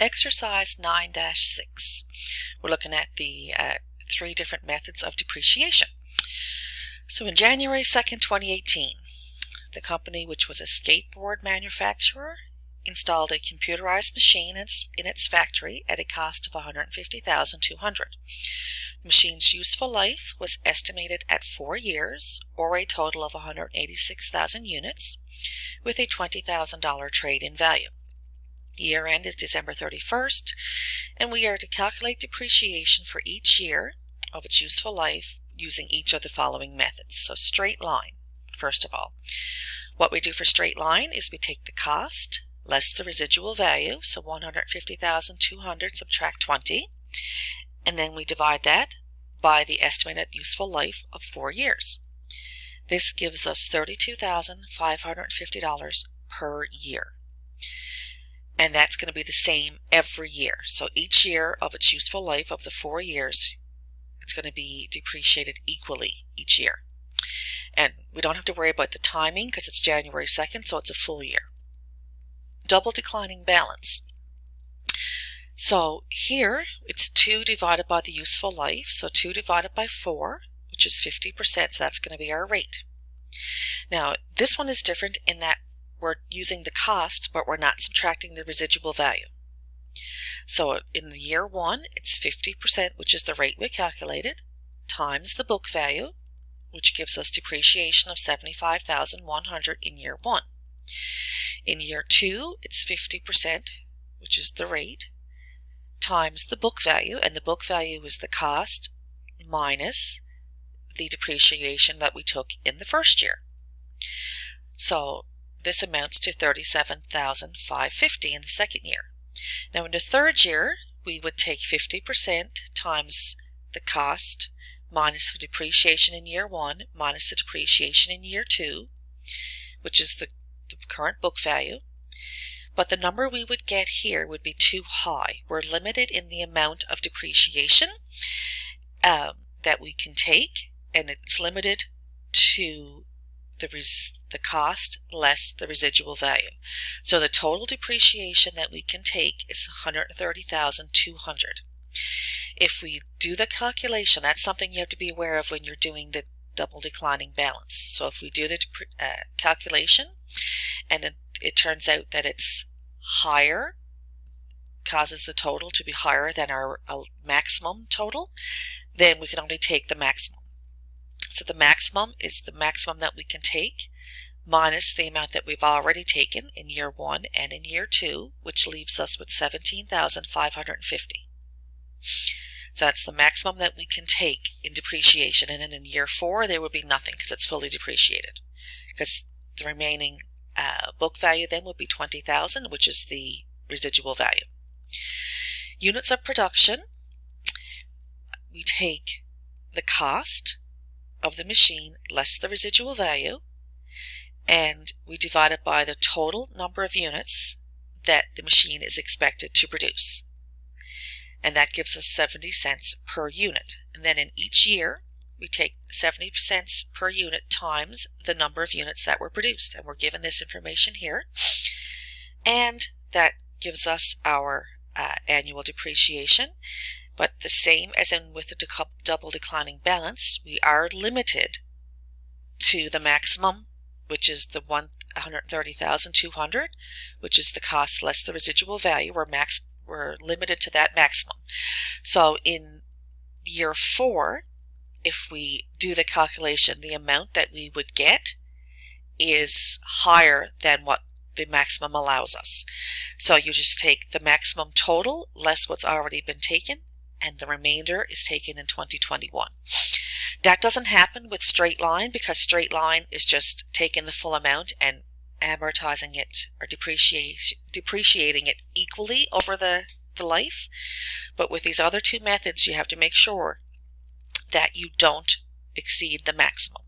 Exercise 9-6. We're looking at the 3 different methods of depreciation. So in January 2nd, 2018, the company, which was a skateboard manufacturer, installed a computerized machine in its factory at a cost of $150,200. The machine's useful life was estimated at 4 years, or a total of 186,000 units, with a $20,000 trade-in value. Year end is December 31st, and we are to calculate depreciation for each year of its useful life using each of the following methods. So straight line, first of all. What we do for straight line is we take the cost less the residual value, so 150,200 subtract 20, and then we divide that by the estimated useful life of 4 years. This gives us $32,550 per year. And that's going to be the same every year. So each year of its useful life of the 4 years, it's going to be depreciated equally each year. And we don't have to worry about the timing because it's January 2nd, so it's a full year. Double declining balance. So here it's 2 divided by the useful life, so 2 divided by 4, which is 50%, so that's going to be our rate. Now this one is different in that we're using the cost, but we're not subtracting the residual value. So in the year 1, it's 50%, which is the rate we calculated, times the book value, which gives us depreciation of $75,100 in year 1. In year 2, it's 50%, which is the rate, times the book value, and the book value is the cost minus the depreciation that we took in the first year. So this amounts to $37,550 in the second year. Now in the third year, we would take 50% times the cost minus the depreciation in year 1 minus the depreciation in year 2, which is the current book value. But the number we would get here would be too high. We're limited in the amount of depreciation that we can take, and it's limited to the cost less the residual value. So the total depreciation that we can take is $130,200. If we do the calculation, that's something you have to be aware of when you're doing the double declining balance. So if we do the calculation and it turns out that it's higher, causes the total to be higher than our maximum total, then we can only take the maximum. So the maximum is the maximum that we can take minus the amount that we've already taken in year 1 and in year 2, which leaves us with $17,550. So that's the maximum that we can take in depreciation, and then in year 4 there would be nothing because it's fully depreciated, because the remaining book value then would be $20,000, which is the residual value. Units of production, we take the cost of the machine less the residual value, and we divide it by the total number of units that the machine is expected to produce. And that gives us 70 cents per unit. And then in each year, we take 70 cents per unit times the number of units that were produced. And we're given this information here. And that gives us our annual depreciation. But the same as in with the double declining balance, we are limited to the maximum, which is the $130,200, which is the cost less the residual value. We're limited to that maximum. So in year 4, if we do the calculation, the amount that we would get is higher than what the maximum allows us. So you just take the maximum total less what's already been taken, and the remainder is taken in 2021. That doesn't happen with straight line because straight line is just taking the full amount and amortizing it or depreciating it equally over the life. But with these other 2 methods, you have to make sure that you don't exceed the maximum.